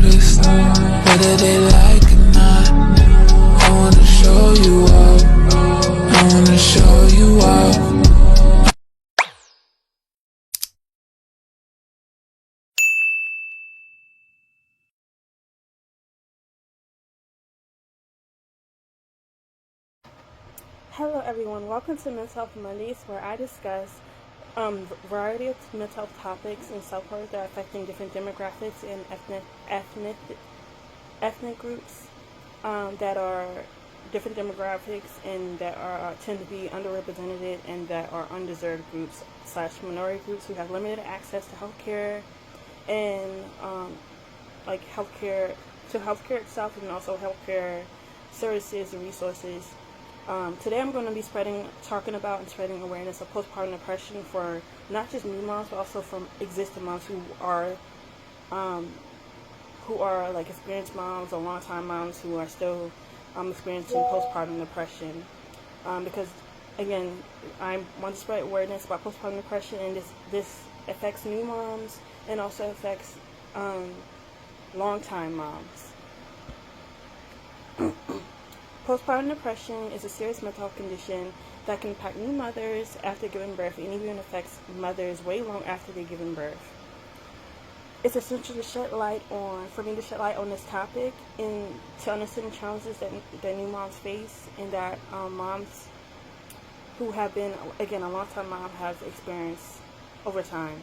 modest, whether they like it or not. I wanna show you out, I wanna show you out. Hello everyone, welcome to Mental Health Mondays, where I discuss a variety of mental health topics and self-worth that are affecting different demographics and ethnic groups that are different demographics and that are tend to be underrepresented and that are undeserved groups / minority groups who have limited access to healthcare and healthcare itself, and also healthcare services and resources. Today I'm going to be talking about and spreading awareness of postpartum depression for not just new moms, but also from existing moms who are like experienced moms or long-time moms who are still experiencing postpartum depression. Because again, I want to spread awareness about postpartum depression, and this affects new moms and also affects long-time moms. Postpartum depression is a serious mental health condition that can impact new mothers after giving birth and even affects mothers way long after they've given birth. It's essential to for me to shed light on this topic and to understand the challenges that new moms face and that moms who have been, again, a long-time mom have experienced over time.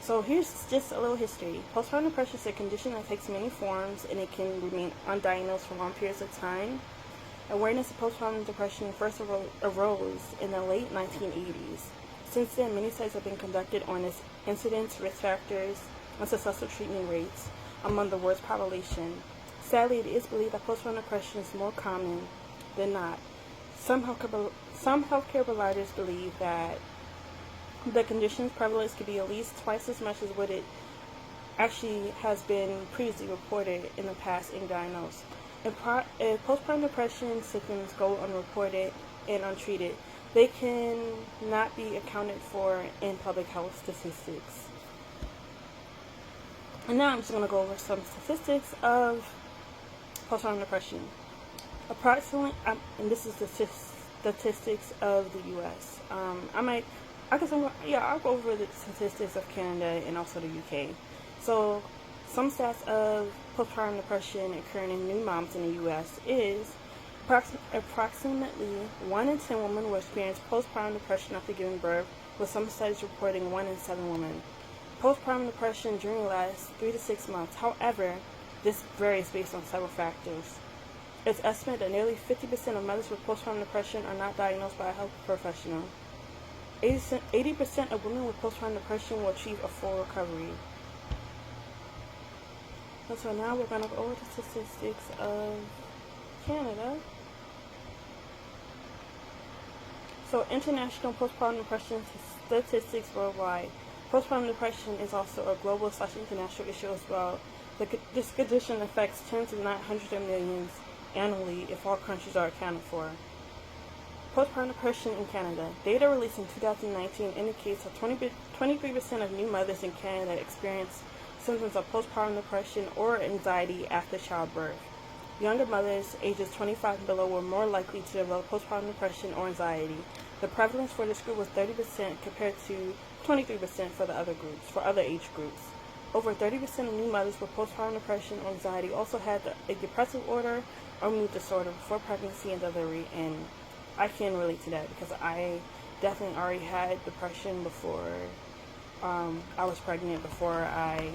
So here's just a little history. Postpartum depression is a condition that takes many forms, and it can remain undiagnosed for long periods of time. Awareness of postpartum depression first arose in the late 1980s. Since then, many studies have been conducted on its incidence, risk factors, and successful treatment rates among the world's population. Sadly, it is believed that postpartum depression is more common than not. Some healthcare providers believe that the condition's prevalence could be at least twice as much as what it actually has been previously reported in the past and diagnosed. If postpartum depression symptoms go unreported and untreated, they can not be accounted for in public health statistics. And now I'm just going to go over some statistics of postpartum depression. Approximately, and this is the statistics of the U.S. I'll go over the statistics of Canada and also the UK. So, some stats of postpartum depression occurring in new moms in the U.S. is approximately 1 in 10 women will experience postpartum depression after giving birth, with some studies reporting 1 in 7 women. Postpartum depression generally lasts 3 to 6 months. However, this varies based on several factors. It's estimated that nearly 50% of mothers with postpartum depression are not diagnosed by a health professional. 80% of women with postpartum depression will achieve a full recovery. And so now we're going to go over the statistics of Canada. So international postpartum depression statistics worldwide. Postpartum depression is also a global / international issue as well. This condition affects tens if not hundreds of millions annually if all countries are accounted for. Postpartum depression in Canada. Data released in 2019 indicates that 23% of new mothers in Canada experience symptoms of postpartum depression or anxiety after childbirth. Younger mothers ages 25 and below were more likely to develop postpartum depression or anxiety. The prevalence for this group was 30% compared to 23% for other age groups. Over 30% of new mothers with postpartum depression or anxiety also had a depressive order or mood disorder before pregnancy and delivery, and I can relate to that because I definitely already had depression before I was pregnant. Before I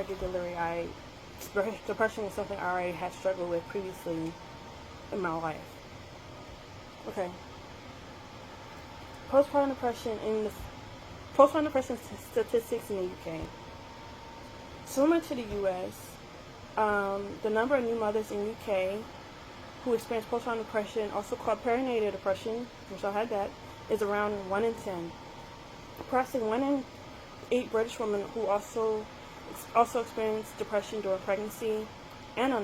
did delivery, depression was something I already had struggled with previously in my life. Okay. Postpartum depression statistics in the UK. Similar to the US, the number of new mothers in the UK who experience postpartum depression, also called perinatal depression, which I had that, is around 1 in 10. Approximately 1 in 8 British women who also experience depression during pregnancy and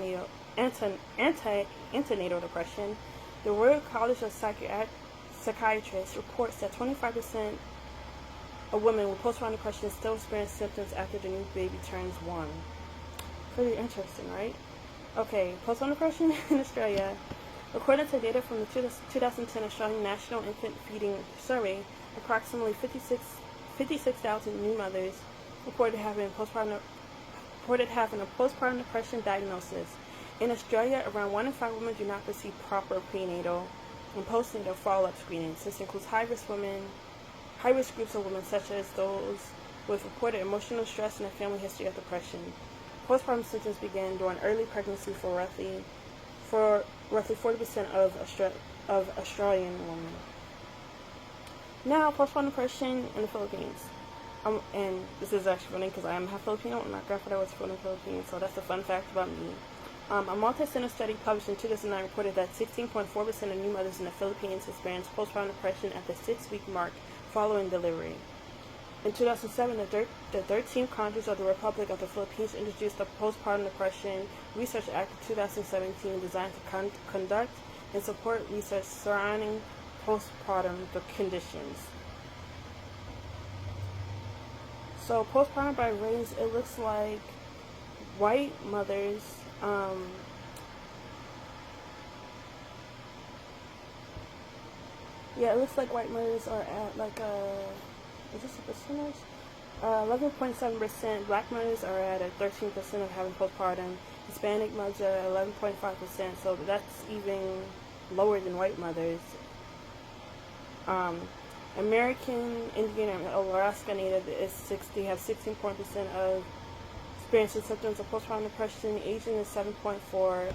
antenatal depression. The Royal College of Psychiatrists reports that 25% a woman with postpartum depression still experience symptoms after the new baby turns 1. Pretty interesting, right? Okay, postpartum depression in Australia. According to data from the 2010 Australian National Infant Feeding Survey, approximately 56,000 new mothers reported having a postpartum depression diagnosis. In Australia, around 1 in 5 women do not receive proper prenatal and postnatal follow-up screenings. This includes high-risk groups of women such as those with reported emotional stress and a family history of depression. Postpartum symptoms begin during early pregnancy for roughly 40% of Australian women. Now, postpartum depression in the Philippines. And this is actually funny because I am half Filipino and my grandfather was from the Philippines, so that's a fun fact about me. A multi-center study published in 2009 reported that 16.4% of new mothers in the Philippines experienced postpartum depression at the 6-week mark following delivery. In 2007, the 13th Congress of the Republic of the Philippines introduced the Postpartum Depression Research Act of 2017 designed to conduct and support research surrounding postpartum conditions. So postpartum by race, it looks like white mothers, it looks like white mothers are at like is this a percentage? 11.7%. Black mothers are at 13% of having postpartum. Hispanic mothers are 11.5%, so that's even lower than white mothers. American Indian and Alaska Native have 16% of experiencing symptoms of postpartum depression. Asian is 7.4.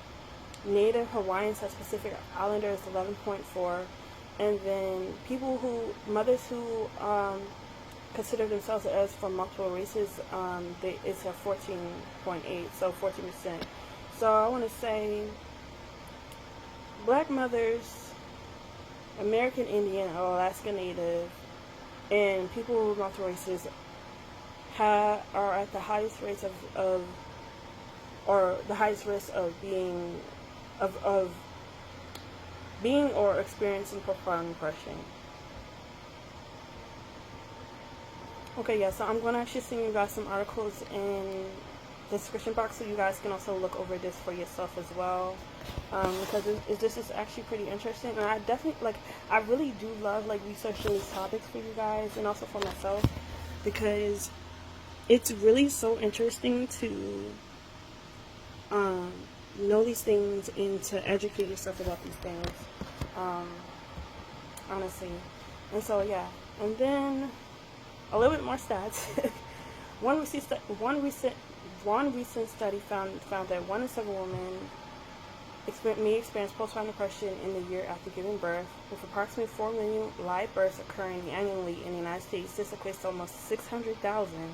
Native Hawaiians have Pacific Islanders 11.4. And then mothers who consider themselves as from multiple races, it's at 14.8, so 14%. So I want to say black mothers, American Indian or Alaska Native, and people with multiple races are at the highest rates or the highest risk of being or experiencing postpartum depression. Okay, yeah, so I'm going to actually send you guys some articles in the description box so you guys can also look over this for yourself as well, because this is actually pretty interesting, and I definitely, I really do love, researching these topics for you guys and also for myself, because it's really so interesting to know these things and to educate yourself about these things, honestly. And so, yeah, and then a little bit more stats. One recent study found that 1 in 7 women may experience postpartum depression in the year after giving birth, with approximately 4 million live births occurring annually in the United States. This equates to almost 600,000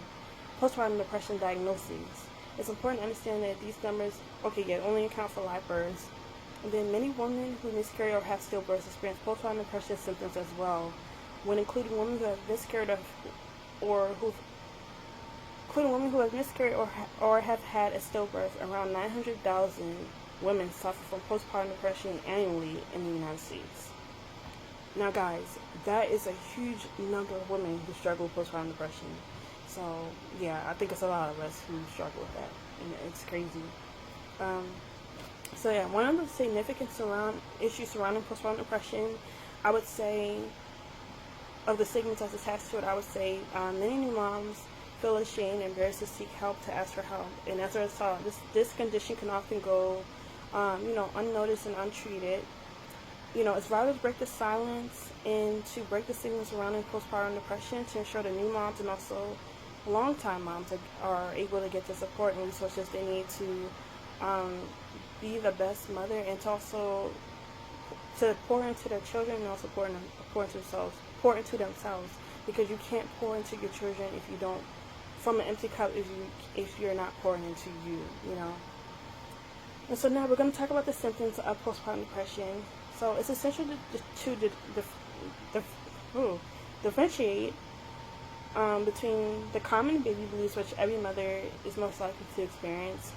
postpartum depression diagnoses. It's important to understand that these numbers, only account for live births. And then many women who miscarry or have stillbirths experience postpartum depression symptoms as well, when including women who have miscarried or have had a stillbirth. Around 900,000 women suffer from postpartum depression annually in the United States. Now, guys, that is a huge number of women who struggle with postpartum depression. So, yeah, I think it's a lot of us who struggle with that, and it's crazy. So, yeah, one of the significant issues surrounding postpartum depression, I would say, of the stigma that's attached to it, I would say many new moms feel ashamed and embarrassed to seek help, to ask for help. And as a result, this condition can often go, unnoticed and untreated. It's vital to break the silence and to break the stigma surrounding postpartum depression to ensure the new moms and also long-time moms are able to get the support and resources they need to be the best mother, and to also to pour into their children and also pour into themselves, because you can't pour into your children if you don't, from an empty cup, if you're not pouring into you. And so now we're going to talk about the symptoms of postpartum depression. So it's essential to differentiate between the common baby blues, which every mother is most likely to experience,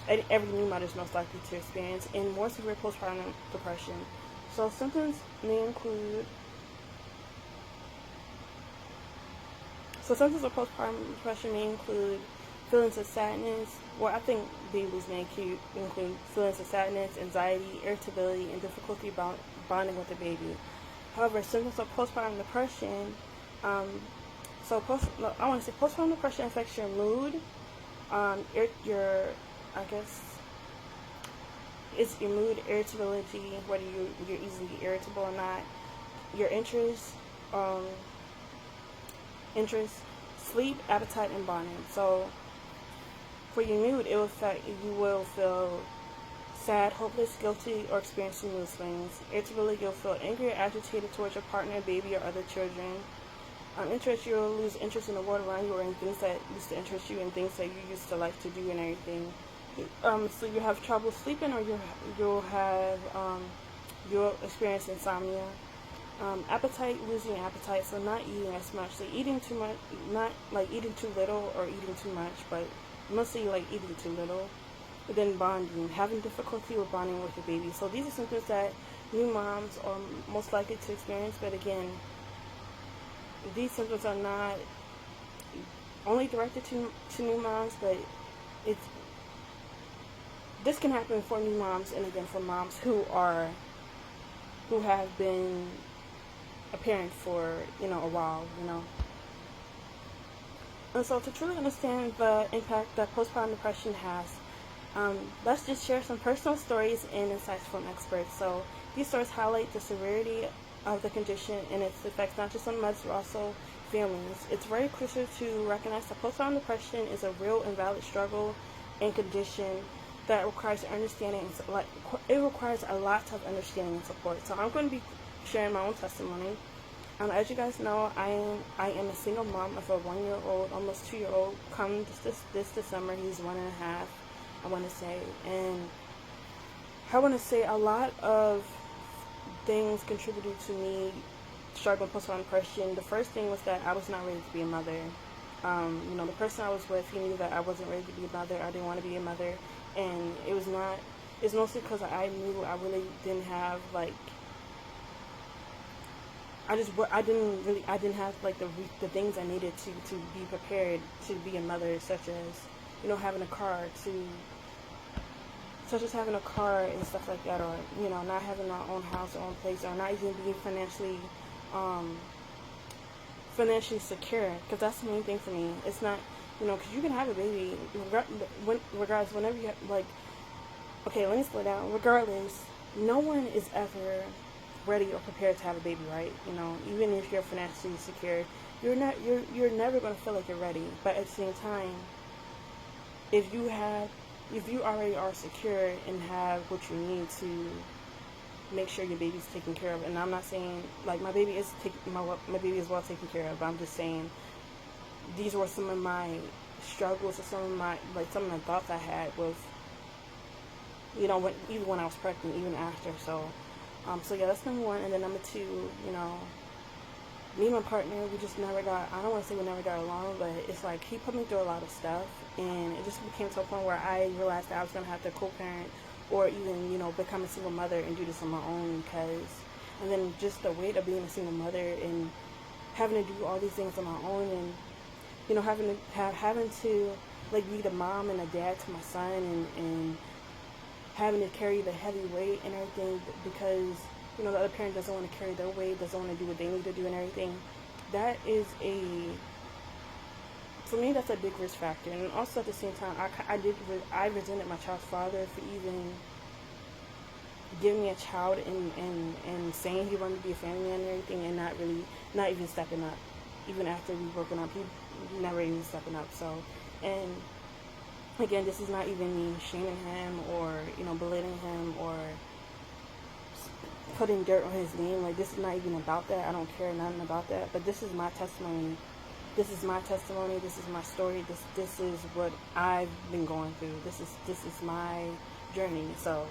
every new mother is most likely to experience, and more severe postpartum depression. So symptoms may include So symptoms of postpartum depression may include feelings of sadness. Well, I think babies may include feelings of sadness, anxiety, irritability, and difficulty bonding with the baby. However, symptoms of postpartum depression, I want to say postpartum depression affects your mood, it's your mood, irritability, whether you're easily irritable or not, your interests, sleep, appetite, and bonding. So for your mood, it will affect, you will feel sad, hopeless, guilty, or experiencing mood swings. Irritability, you'll feel angry or agitated towards your partner, baby, or other children. Interest, you'll lose interest in the world around you or in things that used to interest you and things that you used to like to do and everything. So you have trouble sleeping, or you'll experience insomnia. Appetite, losing appetite, so not eating as much. So eating too much, not like eating too little or eating too much, but mostly like eating too little. But then bonding, having difficulty with bonding with your baby. So these are symptoms that new moms are most likely to experience. But again, these symptoms are not only directed to new moms, but this can happen for new moms, and again for moms who have been a parent for a while, And so to truly understand the impact that postpartum depression has, let's just share some personal stories and insights from experts. So these stories highlight the severity of the condition and its effects not just on mothers but also families. It's very crucial to recognize that postpartum depression is a real and valid struggle and condition that requires understanding. It requires a lot of understanding and support. So I'm going to be sharing my own testimony. As you guys know, I am a single mom of a 1-year-old, almost 2-year-old. Come this December, he's 1.5. I want to say, and I want to say a lot of things contributed to me struggling with postpartum depression. The first thing was that I was not ready to be a mother. The person I was with, he knew that I wasn't ready to be a mother. I didn't want to be a mother, and it's mostly because I knew I really didn't have I didn't have the things I needed to be prepared to be a mother, such as having a car and stuff like that, or not having our own house or own place, or not even being financially secure, because that's the main thing for me. It's not because you can have a baby regardless, whenever you have, okay, let me slow down. Regardless, no one is ever ready or prepared to have a baby, right? Even if you're financially secure, you're never going to feel like you're ready. But at the same time, if you already are secure and have what you need to make sure your baby's taken care of, and I'm not saying my baby is well taken care of, but I'm just saying these were some of my struggles, or some of the thoughts I had with even when I was pregnant, even after. So yeah, that's number one. And then number two, me and my partner, we just never got, I don't want to say we never got along, but it's he put me through a lot of stuff, and it just became to a point where I realized that I was going to have to co-parent, or even, become a single mother and do this on my own, and then just the weight of being a single mother and having to do all these things on my own, and, having to be the mom and the dad to my son, and having to carry the heavy weight and everything, because the other parent doesn't want to carry their weight, doesn't want to do what they need to do and everything. That is for me, that's a big risk factor. And also at the same time, I resented my child's father for even giving me a child and saying he wanted to be a family man and everything, and not even stepping up. Even after we broken up, he never even stepping up. So, and again, this is not even me shaming him or belittling him or putting dirt on his name. This is not even about that. I don't care nothing about that. But this is my testimony. This is my testimony. This is my story. This is what I've been going through. This is my journey. So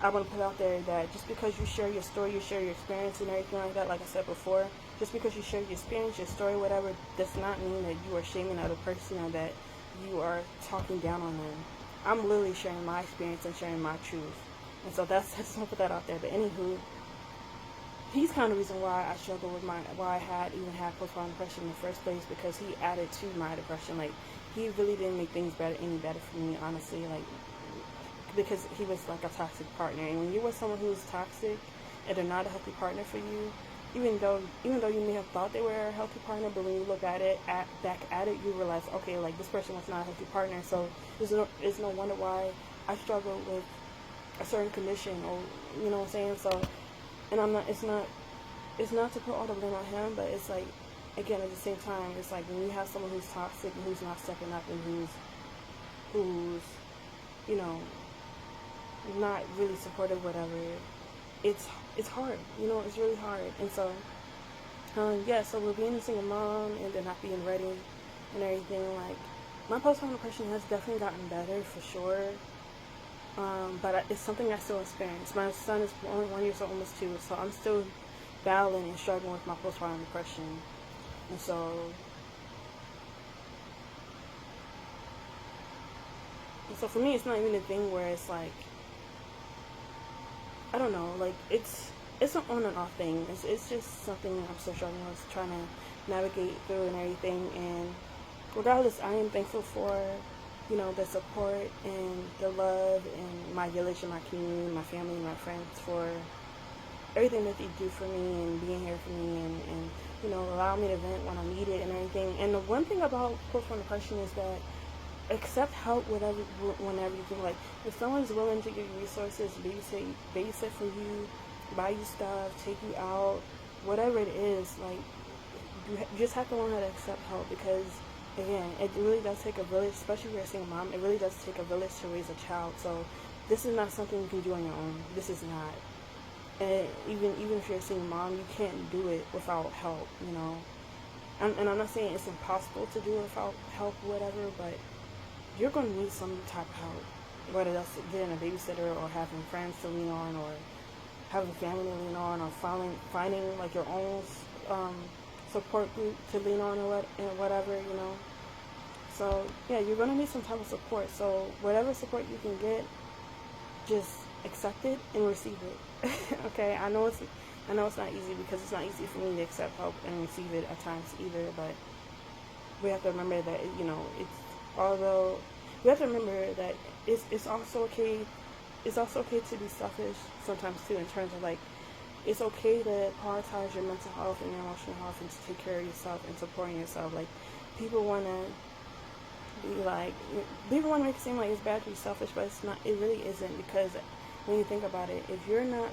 I want to put out there that just because you share your story, you share your experience and everything like that, like I said before, just because you share your experience, your story, whatever, does not mean that you are shaming another person or that you are talking down on them. I'm literally sharing my experience and sharing my truth. And so I just want to put that out there. But anywho, he's kind of the reason why I struggled with why I even had postpartum depression in the first place, because he added to my depression. Like, he really didn't make things any better for me, honestly. Like, because he was like a toxic partner, and when you're with someone who's toxic and they're not a healthy partner for you, even though you may have thought they were a healthy partner, but when you look at it back at it, you realize, okay, like, this person was not a healthy partner. So there's no wonder why I struggle with a certain condition, or you know what I'm saying. So, and it's not to put all the blame on him, but it's like, again, at the same time, it's like when you have someone who's toxic and who's not stepping up and who's you know, not really supportive, whatever, it's hard, you know, it's really hard. And so yeah, so we're being a single mom and then not being ready and everything. Like, my postpartum depression has definitely gotten better for sure, but it's something I still experience. My son is only 1 year old, almost 2, so I'm still battling and struggling with my postpartum depression. And so for me, it's not even a thing where it's like, I don't know, like, it's an on and off thing. It's just something I'm still struggling with, trying to navigate through and everything. And regardless, I am thankful for, you know, the support and the love and my village and my community, my family and my friends, for everything that they do for me and being here for me and you know, allow me to vent when I need it and everything. And the one thing about postpartum depression is that accept help whenever you can. Like, if someone's willing to give you resources, babysit for you, buy you stuff, take you out, whatever it is, like, you just have to learn how to accept help, because again, it really does take a village, especially if you're a single mom. It really does take a village to raise a child. So this is not something you can do on your own. This is not. And even if you're a single mom, you can't do it without help, you know. And I'm not saying it's impossible to do it without help or whatever, but you're going to need some type of help, whether that's getting a babysitter or having friends to lean on, or having family to lean on, or finding like your own support group to lean on, or whatever, you know. So yeah, you're going to need some type of support. So whatever support you can get, just accept it and receive it. Okay, I know it's not easy, because it's not easy for me to accept help and receive it at times either, but we have to remember that, you know, although we have to remember that it's also okay to be selfish sometimes too, in terms of, like, it's okay to prioritize your mental health and your emotional health and to take care of yourself and supporting yourself. Like, people want to make it seem like it's bad to be selfish, but it's not. It really isn't, because when you think about it, if you're not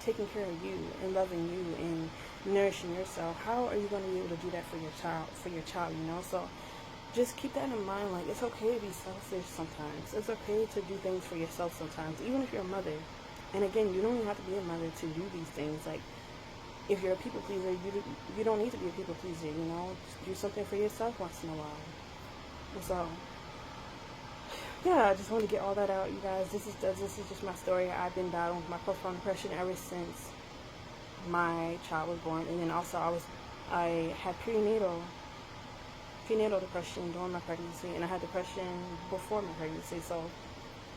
taking care of you and loving you and nourishing yourself, how are you going to be able to do that for your child, you know? So just keep that in mind. Like, it's okay to be selfish sometimes. It's okay to do things for yourself sometimes, even if you're a mother. And again, you don't even have to be a mother to do these things. Like, if you're a people pleaser, you don't need to be a people pleaser, you know? Just do something for yourself once in a while. And so, yeah, I just wanted to get all that out, you guys. This is just my story. I've been battling with my postpartum depression ever since my child was born, and then also I had prenatal depression during my pregnancy, and I had depression before my pregnancy. So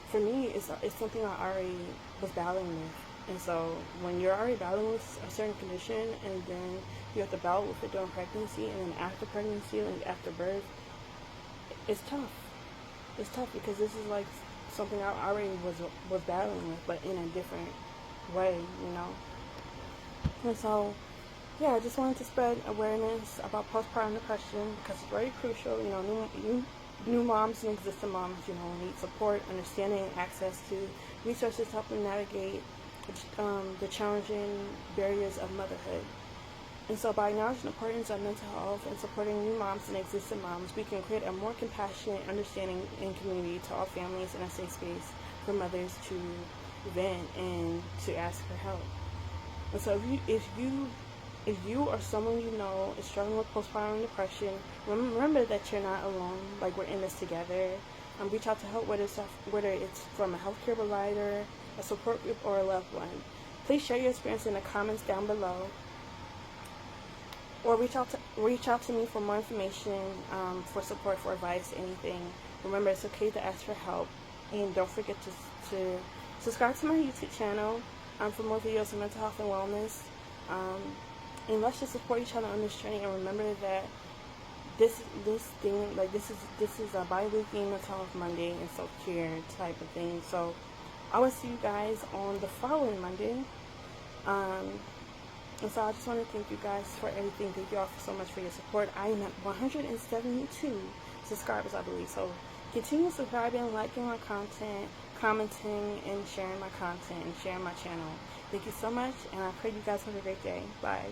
for me, it's something I already was battling with. And so when you're already battling with a certain condition, and then you have to battle with it during pregnancy, and then after pregnancy and after birth, it's tough. It's tough, because this is like something I already was battling with, but in a different way, you know. And so, yeah, I just wanted to spread awareness about postpartum depression, because it's very crucial. You know, new moms and existing moms, you know, need support, understanding, and access to resources to help them navigate the challenging barriers of motherhood. And so by acknowledging the importance of mental health and supporting new moms and existing moms, we can create a more compassionate, understanding, and community to all families, in a safe space for mothers to vent and to ask for help. And so if you or someone you know is struggling with postpartum depression, remember that you're not alone. Like, we're in this together. Reach out to help, whether it's from a healthcare provider, a support group, or a loved one. Please share your experience in the comments down below, or reach out to me for more information, for support, for advice, anything. Remember, it's okay to ask for help, and don't forget to subscribe to my YouTube channel. for more videos on mental health and wellness. And let's just support each other on this journey, and remember that this is a bi-weekly mental health Monday and self-care type of thing. So I will see you guys on the following Monday. And so I just want to thank you guys for everything. Thank you all so much for your support. I am at 172 subscribers, I believe. So continue subscribing, liking my content, commenting, and sharing my content, and sharing my channel. Thank you so much, and I pray you guys have a great day. Bye.